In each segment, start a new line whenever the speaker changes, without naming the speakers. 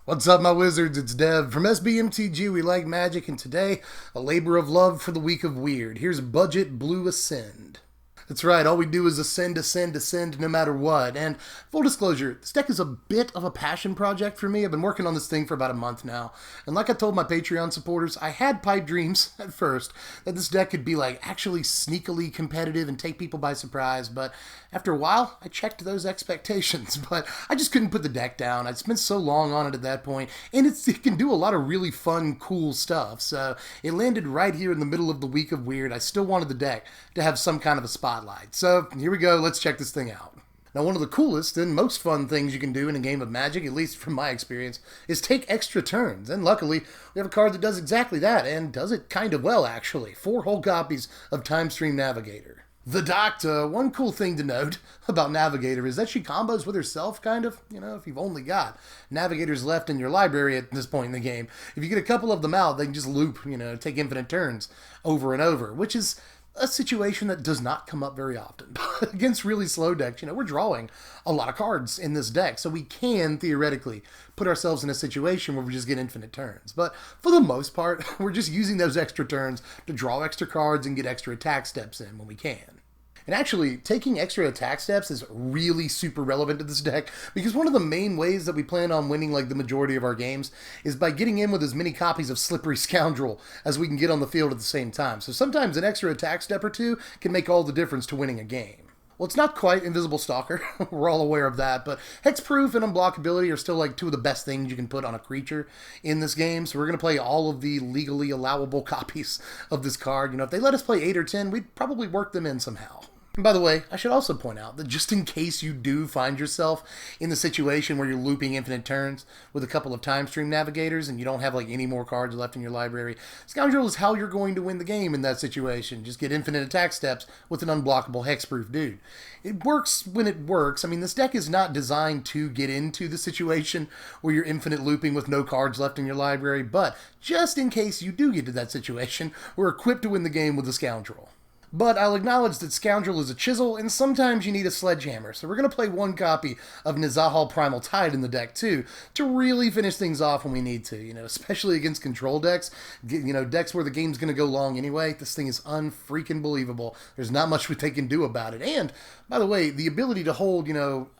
What's up, my wizards? It's Dev from Mtg. We like magic, and today, a labor of love for the week of weird. Here's Budget Blue Ascend. That's right, all we do is ascend, ascend, ascend, no matter what. And full disclosure, this deck is a bit of a passion project for me. I've been working on this thing for about a month now. And like I told my Patreon supporters, I had pipe dreams at first that this deck could be like actually sneakily competitive and take people by surprise. But after a while, I checked those expectations. But I just couldn't put the deck down. I'd spent so long on it at that point, and it can do a lot of really fun, cool stuff. So it landed right here in the middle of the week of weird. I still wanted the deck to have some kind of a spotlight. So here we go, let's check this thing out. Now, one of the coolest and most fun things you can do in a game of Magic, at least from my experience, is take extra turns. And luckily, we have a card that does exactly that, and does it kind of well, actually. 4 whole copies of Time Stream Navigator. The Doctor, one cool thing to note about Navigator is that she combos with herself, kind of. You know, if you've only got Navigators left in your library at this point in the game, if you get a couple of them out, they can just loop, take infinite turns over and over, which is a situation that does not come up very often. Against really slow decks, we're drawing a lot of cards in this deck, so we can theoretically put ourselves in a situation where we just get infinite turns. But for the most part, we're just using those extra turns to draw extra cards and get extra attack steps in when we can. And actually, taking extra attack steps is really super relevant to this deck, because one of the main ways that we plan on winning like the majority of our games is by getting in with as many copies of Slippery Scoundrel as we can get on the field at the same time. So sometimes an extra attack step or two can make all the difference to winning a game. Well, it's not quite Invisible Stalker, we're all aware of that, but Hexproof and unblockability are still like 2 of the best things you can put on a creature in this game, so we're going to play all of the legally allowable copies of this card. If they let us play 8 or 10, we'd probably work them in somehow. And by the way, I should also point out that just in case you do find yourself in the situation where you're looping infinite turns with a couple of Time Stream Navigators and you don't have like any more cards left in your library, Scoundrel is how you're going to win the game in that situation. Just get infinite attack steps with an unblockable Hexproof dude. It works when it works. I mean, this deck is not designed to get into the situation where you're infinite looping with no cards left in your library, but just in case you do get to that situation, we're equipped to win the game with the Scoundrel. But I'll acknowledge that Scoundrel is a chisel, and sometimes you need a sledgehammer, so we're going to play 1 copy of Nizahal Primal Tide in the deck, too, to really finish things off when we need to, especially against control decks, decks where the game's going to go long anyway. This thing is unfreaking believable. There's not much they can do about it. And, by the way, the ability to hold,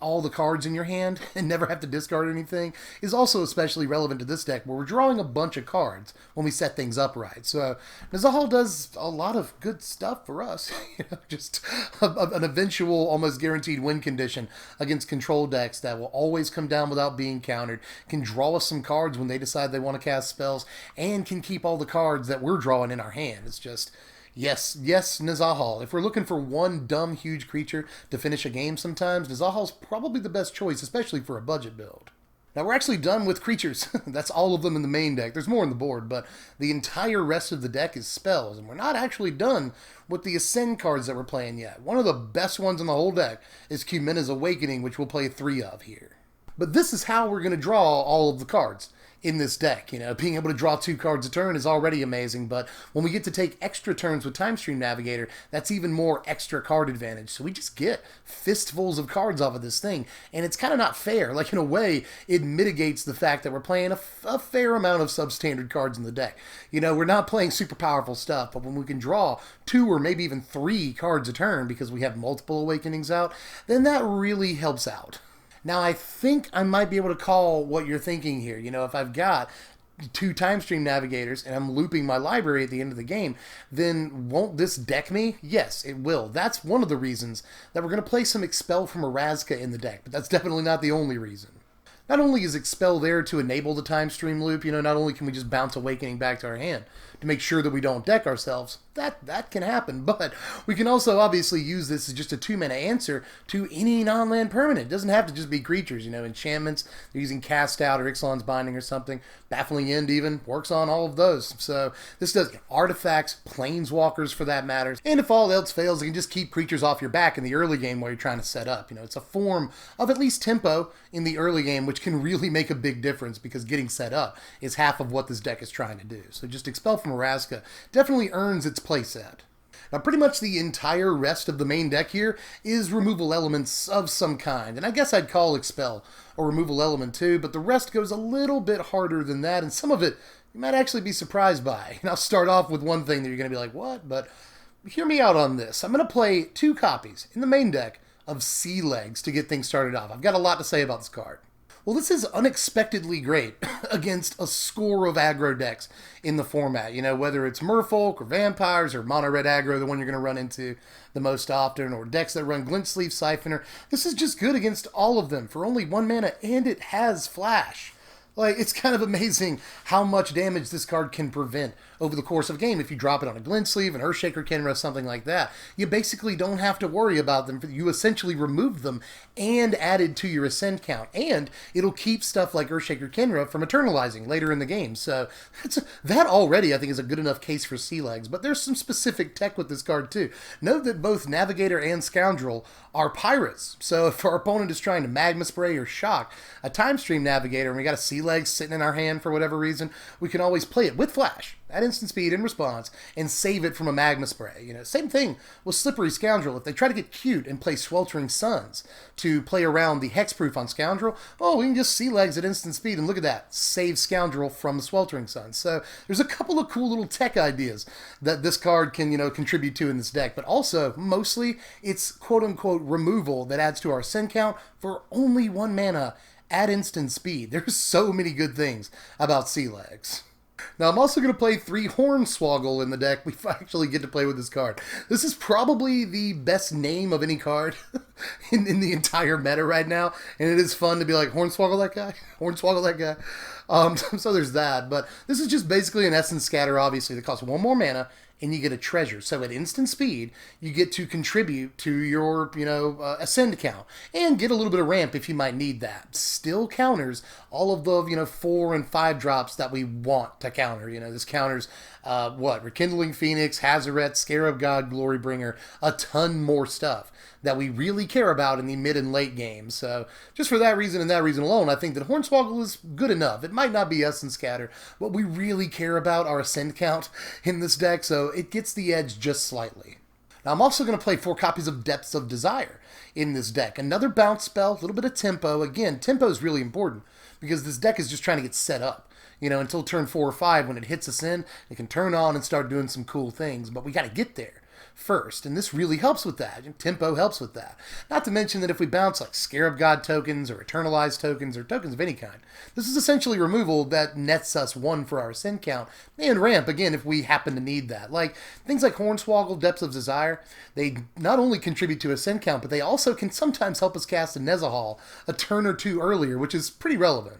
all the cards in your hand and never have to discard anything is also especially relevant to this deck, where we're drawing a bunch of cards when we set things up right. So, Nizahal does a lot of good stuff for us, just an eventual, almost guaranteed win condition against control decks that will always come down without being countered, can draw us some cards when they decide they want to cast spells, and can keep all the cards that we're drawing in our hand. It's just, yes, Nizahal. If we're looking for one dumb, huge creature to finish a game sometimes, Nizahal's probably the best choice, especially for a budget build. Now, we're actually done with creatures. That's all of them in the main deck. There's more on the board, but the entire rest of the deck is spells, and we're not actually done with the Ascend cards that we're playing yet. One of the best ones in the whole deck is Cumina's Awakening, which we'll play 3 of here. But this is how we're going to draw all of the cards in this deck. Being able to draw 2 cards a turn is already amazing, but when we get to take extra turns with Time Stream Navigator, that's even more extra card advantage. So we just get fistfuls of cards off of this thing, and it's kind of not fair. Like, in a way, it mitigates the fact that we're playing a fair amount of substandard cards in the deck. We're not playing super powerful stuff, but when we can draw 2 or maybe even 3 cards a turn because we have multiple Awakenings out, then that really helps out. Now, I think I might be able to call what you're thinking here. If I've got 2 Time Stream Navigators and I'm looping my library at the end of the game, then won't this deck me? Yes, it will. That's one of the reasons that we're going to play some Expel from Erazka in the deck, but that's definitely not the only reason. Not only is Expel there to enable the Time Stream loop, not only can we just bounce Awakening back to our hand to make sure that we don't deck ourselves, that can happen, but we can also obviously use this as just a 2-mana answer to any non-land permanent. It doesn't have to just be creatures, enchantments, they're using Cast Out or Ixalan's Binding or something, Baffling End even, works on all of those. So this does artifacts, planeswalkers for that matter, and if all else fails, it can just keep creatures off your back in the early game while you're trying to set up. It's a form of at least tempo in the early game, which which can really make a big difference because getting set up is half of what this deck is trying to do. So just Expel from Araska definitely earns its playset. Now, pretty much the entire rest of the main deck here is removal elements of some kind, and I guess I'd call Expel a removal element too, but the rest goes a little bit harder than that, and some of it you might actually be surprised by. And I'll start off with one thing that you're going to be like, what? But hear me out on this. I'm going to play 2 copies in the main deck of Sea Legs to get things started off. I've got a lot to say about this card. Well, this is unexpectedly great against a score of aggro decks in the format. You know, whether it's Merfolk or Vampires or Mono Red aggro, the one you're going to run into the most often, or decks that run Glint Sleeve Siphoner. This is just good against all of them for only 1 mana, and it has Flash. Like, it's kind of amazing how much damage this card can prevent over the course of a game. If you drop it on a Glint Sleeve, an Earthshaker Kenra, something like that, you basically don't have to worry about them. You essentially removed them and added to your Ascend count. And it'll keep stuff like Earthshaker Kenra from eternalizing later in the game. So that already, I think, is a good enough case for Sea Legs. But there's some specific tech with this card, too. Note that both Navigator and Scoundrel are pirates. So if our opponent is trying to Magma Spray or Shock a Time Stream Navigator, and we got a Sea Legs sitting in our hand for whatever reason, we can always play it with Flash at instant speed in response and save it from a Magma Spray. You know, same thing with Slippery Scoundrel. If they try to get cute and play Sweltering Suns to play around the Hexproof on Scoundrel, oh, we can just Sea Legs at instant speed, and look at that, save Scoundrel from the Sweltering Suns. So there's a couple of cool little tech ideas that this card can, you know, contribute to in this deck, but also mostly it's quote-unquote removal that adds to our Ascend count for only 1 mana at instant speed. There's so many good things about Sea Legs. Now, I'm also going to play 3 Hornswoggle in the deck. We actually get to play with this card. This is probably the best name of any card in the entire meta right now, and it is fun to be like, Hornswoggle that guy? Hornswoggle that guy? So there's that, but this is just basically an Essence Scatter, obviously, that costs 1 more mana, and you get a treasure. So at instant speed, you get to contribute to your, Ascend count, and get a little bit of ramp if you might need that. Still counters all of the, 4 and 5 drops that we want to counter. This counters, Rekindling Phoenix, Hazaret, Scarab God, Glorybringer, a ton more stuff that we really care about in the mid and late game. So just for that reason and that reason alone, I think that Hornswoggle is good enough. It might not be Essence Scatter, but we really care about our Ascend count in this deck, so it gets the edge just slightly. Now, I'm also going to play 4 copies of Depths of Desire in this deck. Another bounce spell, a little bit of tempo. Again, tempo is really important because this deck is just trying to get set up. Until turn 4 or 5, when it hits us in, it can turn on and start doing some cool things, but we got to get there first, and this really helps with that. Tempo helps with that. Not to mention that if we bounce like Scarab God tokens or Eternalized tokens or tokens of any kind, this is essentially removal that nets us 1 for our Ascend count, and ramp, again, if we happen to need that. Like, things like Hornswoggle, Depths of Desire, they not only contribute to Ascend count, but they also can sometimes help us cast a Nezahal a turn or 2 earlier, which is pretty relevant.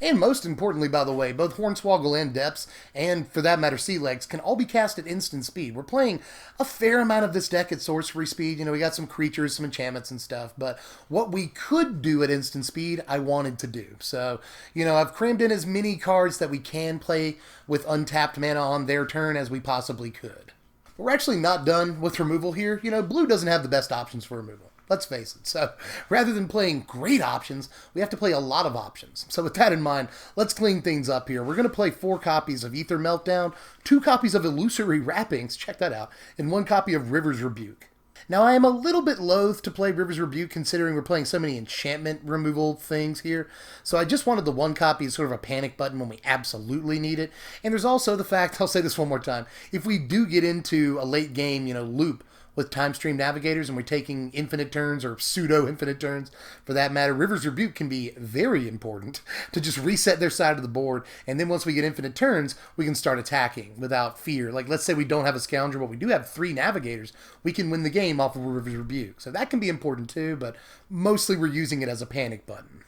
And most importantly, by the way, both Hornswoggle and Depths, and for that matter Sea Legs, can all be cast at instant speed. We're playing a fair amount of this deck at sorcery speed. We got some creatures, some enchantments and stuff, but what we could do at instant speed, I wanted to do. So, I've crammed in as many cards that we can play with untapped mana on their turn as we possibly could. But we're actually not done with removal here. Blue doesn't have the best options for removal. Let's face it. So rather than playing great options, we have to play a lot of options. So with that in mind, let's clean things up here. We're going to play 4 copies of Ether Meltdown, 2 copies of Illusory Wrappings, check that out, and 1 copy of River's Rebuke. Now, I am a little bit loath to play River's Rebuke considering we're playing so many enchantment removal things here. So I just wanted the 1 copy as sort of a panic button when we absolutely need it. And there's also the fact, I'll say this one more time, if we do get into a late game, loop, with Time Stream Navigators and we're taking infinite turns or pseudo-infinite turns for that matter, River's Rebuke can be very important to just reset their side of the board, and then once we get infinite turns, we can start attacking without fear. Like, let's say we don't have a Scoundrel, but we do have 3 Navigators, we can win the game off of River's Rebuke. So that can be important too, but mostly we're using it as a panic button.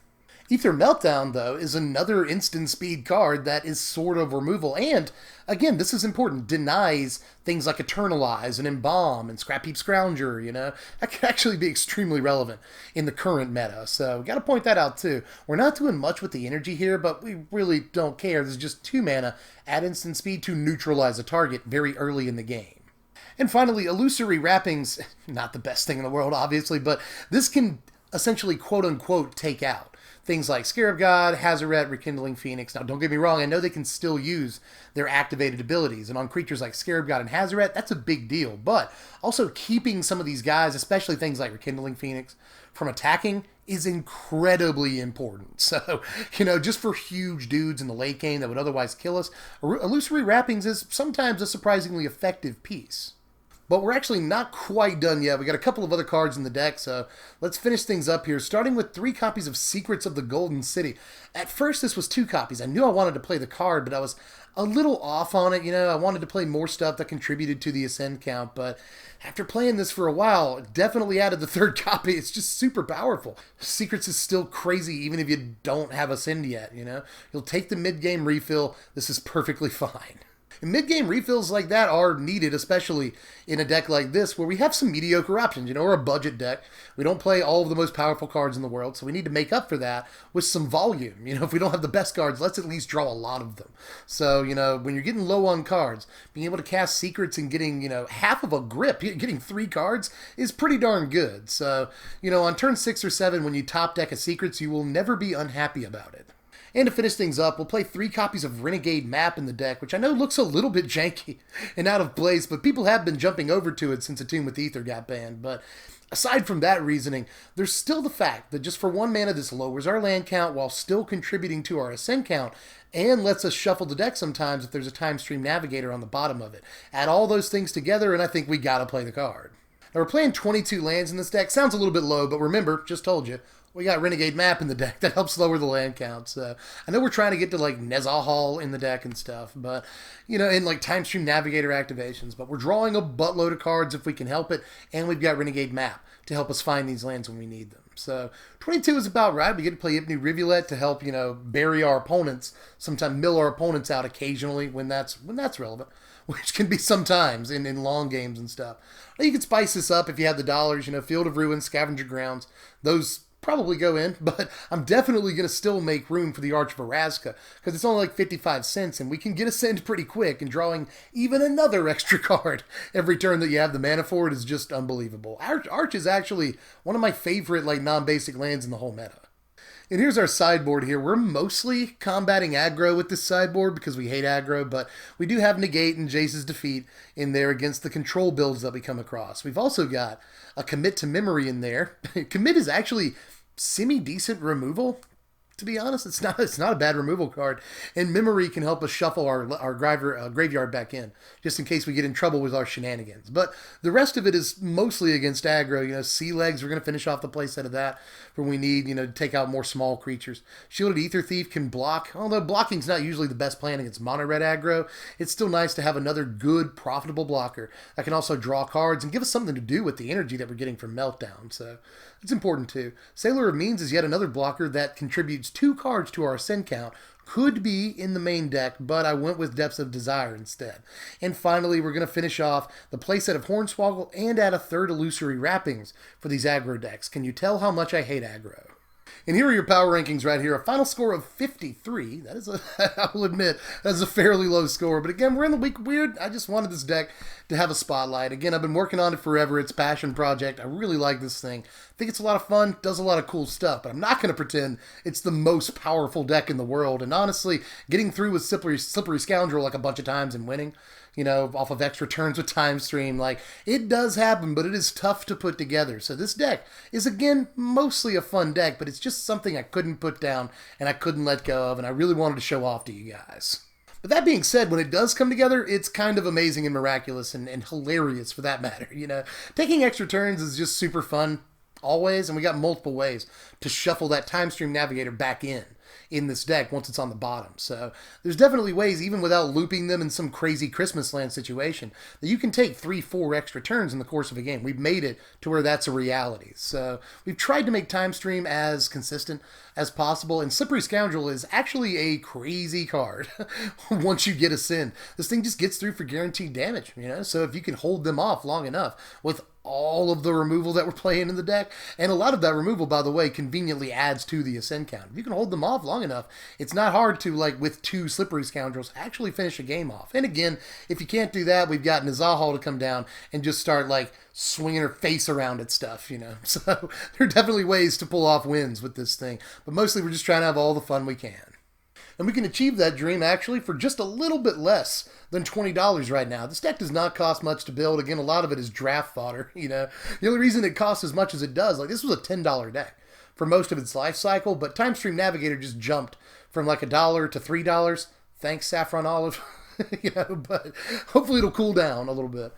Ether Meltdown, though, is another instant speed card that is sort of removal, and, again, this is important, denies things like Eternalize and Embalm and Scrap Heap Scrounger, That can actually be extremely relevant in the current meta, so gotta point that out, too. We're not doing much with the energy here, but we really don't care. There's just 2 mana at instant speed to neutralize a target very early in the game. And finally, Illusory Wrappings, not the best thing in the world, obviously, but this can essentially quote-unquote take out things like Scarab God, Hazoret, Rekindling Phoenix. Now, don't get me wrong, I know they can still use their activated abilities, and on creatures like Scarab God and Hazoret, that's a big deal. But also keeping some of these guys, especially things like Rekindling Phoenix, from attacking is incredibly important. So, just for huge dudes in the late game that would otherwise kill us, Illusory Wrappings is sometimes a surprisingly effective piece. But we're actually not quite done yet. We got a couple of other cards in the deck, so let's finish things up here, starting with 3 copies of Secrets of the Golden City. At first, this was 2 copies. I knew I wanted to play the card, but I was a little off on it. I wanted to play more stuff that contributed to the Ascend count, but after playing this for a while, definitely added the 3rd copy. It's just super powerful. Secrets is still crazy, even if you don't have Ascend yet, You'll take the mid-game refill. This is perfectly fine. And mid-game refills like that are needed, especially in a deck like this, where we have some mediocre options. We're a budget deck. We don't play all of the most powerful cards in the world, so we need to make up for that with some volume. If we don't have the best cards, let's at least draw a lot of them. So, when you're getting low on cards, being able to cast Secrets and getting, half of a grip, getting 3 cards is pretty darn good. So, on turn 6 or 7, when you top deck a Secrets, you will never be unhappy about it. And to finish things up, we'll play 3 copies of Renegade Map in the deck, which I know looks a little bit janky and out of place, but people have been jumping over to it since Attune with Ether got banned. But aside from that reasoning, there's still the fact that just for 1 mana, this lowers our land count while still contributing to our Ascend count, and lets us shuffle the deck sometimes if there's a Time Stream Navigator on the bottom of it. Add all those things together, and I think we gotta play the card. Now, we're playing 22 lands in this deck. Sounds a little bit low, but remember, just told you, we got Renegade Map in the deck. That helps lower the land count. So I know we're trying to get to like Nezahal in the deck and stuff, but in like Time Stream Navigator activations. But we're drawing a buttload of cards if we can help it, and we've got Renegade Map to help us find these lands when we need them. So 22 is about right. We get to play Ipnu Rivulet to help bury our opponents, sometimes mill our opponents out occasionally when that's relevant, which can be sometimes in long games and stuff. Or you could spice this up if you had the dollars. Field of Ruin, Scavenger Grounds, those probably go in, but I'm definitely going to still make room for the Arch of Orazca, because it's only like 55 cents, and we can get Ascend pretty quick, and drawing even another extra card every turn that you have the mana for it is just unbelievable. Arch is actually one of my favorite non-basic lands in the whole meta. And here's our sideboard here. We're mostly combating aggro with this sideboard because we hate aggro, but we do have Negate and Jace's Defeat in there against the control builds that we come across. We've also got a Commit to Memory in there. Commit is actually semi-decent removal. To be honest, it's not a bad removal card, and Memory can help us shuffle our graveyard back in, just in case we get in trouble with our shenanigans. But the rest of it is mostly against aggro. Sea Legs, we're going to finish off the playset of that when we need, to take out more small creatures. Shielded Ether Thief can block, although blocking's not usually the best plan against mono red aggro. It's still nice to have another good, profitable blocker that can also draw cards and give us something to do with the energy that we're getting from Meltdown. So it's important too. Sailor of Means is yet another blocker that contributes 2 cards to our Ascend count. Could be in the main deck, but I went with Depths of Desire instead. And finally, we're going to finish off the playset of Hornswoggle and add a 3rd Illusory Wrappings for these aggro decks. Can you tell how much I hate aggro? And here are your power rankings right here. A final score of 53. That is I will admit, that's a fairly low score. But again, we're in the week weird. I just wanted this deck to have a spotlight. Again, I've been working on it forever. It's a passion project. I really like this thing. I think it's a lot of fun, does a lot of cool stuff. But I'm not going to pretend it's the most powerful deck in the world. And honestly, getting through with Slippery Scoundrel like a bunch of times and winning, off of extra turns with Time Stream. It does happen, but it is tough to put together. So this deck is, again, mostly a fun deck, but it's just something I couldn't put down and I couldn't let go of, and I really wanted to show off to you guys. But that being said, when it does come together, it's kind of amazing and miraculous and hilarious for that matter. Taking extra turns is just super fun always, and we got multiple ways to shuffle that Time Stream Navigator back in this deck once it's on the bottom. So there's definitely ways, even without looping them in some crazy Christmas land situation, that you can take 3-4 extra turns in the course of a game. We've made it to where that's a reality. So we've tried to make Time Stream as consistent as possible, and Slippery Scoundrel is actually a crazy card once you get Ascend. This thing just gets through for guaranteed damage, So if you can hold them off long enough with all of the removal that we're playing in the deck. And a lot of that removal, by the way, conveniently adds to the Ascend count. If you can hold them off long enough, it's not hard to, like with 2 Slippery Scoundrels, actually finish a game off. And again, if you can't do that, we've got Nizahal to come down and just start like swinging her face around at stuff, you know. So there are definitely ways to pull off wins with this thing. But mostly we're just trying to have all the fun we can. And we can achieve that dream, actually, for just a little bit less than $20 right now. This deck does not cost much to build. Again, a lot of it is draft fodder, you know. The only reason it costs as much as it does, like this was a $10 deck for most of its life cycle, but Time Stream Navigator just jumped from like $1 to $3. Thanks, Saffron Olive. You know, but hopefully it'll cool down a little bit.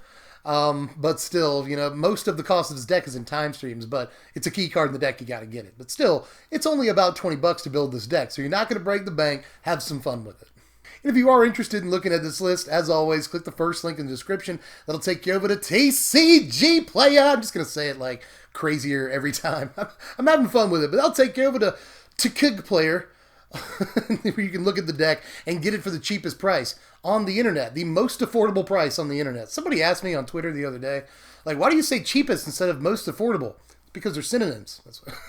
But still, you know, most of the cost of this deck is in time streams, but it's a key card in the deck, you gotta get it. But still, it's only about 20 bucks to build this deck, so you're not gonna break the bank, have some fun with it. And if you are interested in looking at this list, as always, click the first link in the description. That'll take you over to TCG Player. I'm just gonna say it like crazier every time. I'm having fun with it, but that'll take you over to TCG Player, where you can look at the deck and get it for the cheapest price on the internet, the most affordable price on the internet. Somebody asked me on Twitter the other day, like, why do you say cheapest instead of most affordable? It's because they're synonyms.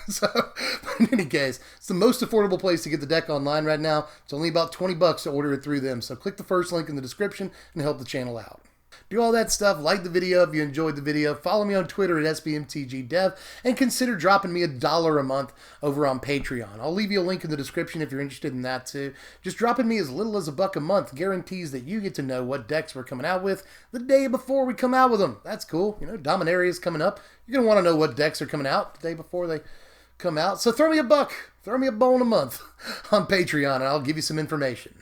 So, but in any case, it's the most affordable place to get the deck online right now. It's only about 20 bucks to order it through them. So click the first link in the description and help the channel out. Do all that stuff, like the video if you enjoyed the video, follow me on Twitter at SBMTGDev, and consider dropping me $1 a month over on Patreon. I'll leave you a link in the description if you're interested in that too. Just dropping me as little as $1 a month guarantees that you get to know what decks we're coming out with the day before we come out with them. That's cool. You know, Dominaria is coming up. You're going to want to know what decks are coming out the day before they come out. So throw me a buck, throw me a bone a month on Patreon, and I'll give you some information.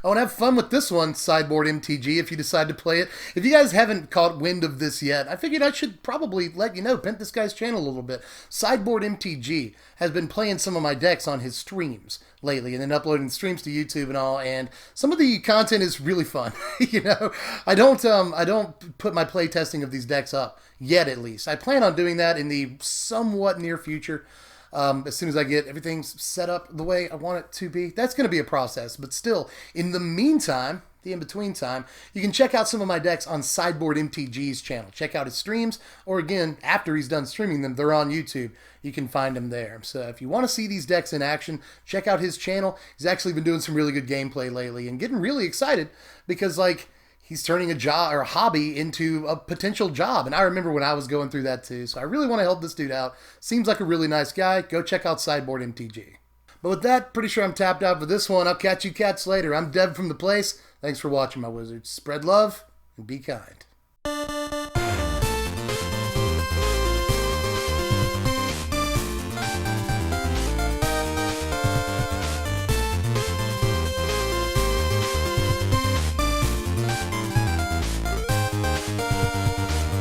Oh, and have fun with this one, Sideboard MTG, if you decide to play it. If you guys haven't caught wind of this yet, I figured I should probably let you know, pimp this guy's channel a little bit. Sideboard MTG has been playing some of my decks on his streams lately, and then uploading streams to YouTube and all, and some of the content is really fun. You know, I don't put my play testing of these decks up yet, at least. I plan on doing that in the somewhat near future. As soon as I get everything set up the way I want it to be. That's going to be a process, but still, in the meantime, the in-between time, you can check out some of my decks on Sideboard MTG's channel. Check out his streams, or again, after he's done streaming them, they're on YouTube. You can find them there. So if you want to see these decks in action, check out his channel. He's actually been doing some really good gameplay lately and getting really excited because, like, he's turning a job or a hobby into a potential job. And I remember when I was going through that too. So I really want to help this dude out. Seems like a really nice guy. Go check out Sideboard MTG. But with that, pretty sure I'm tapped out for this one. I'll catch you cats later. I'm Dev from The Place. Thanks for watching, my wizards. Spread love and be kind.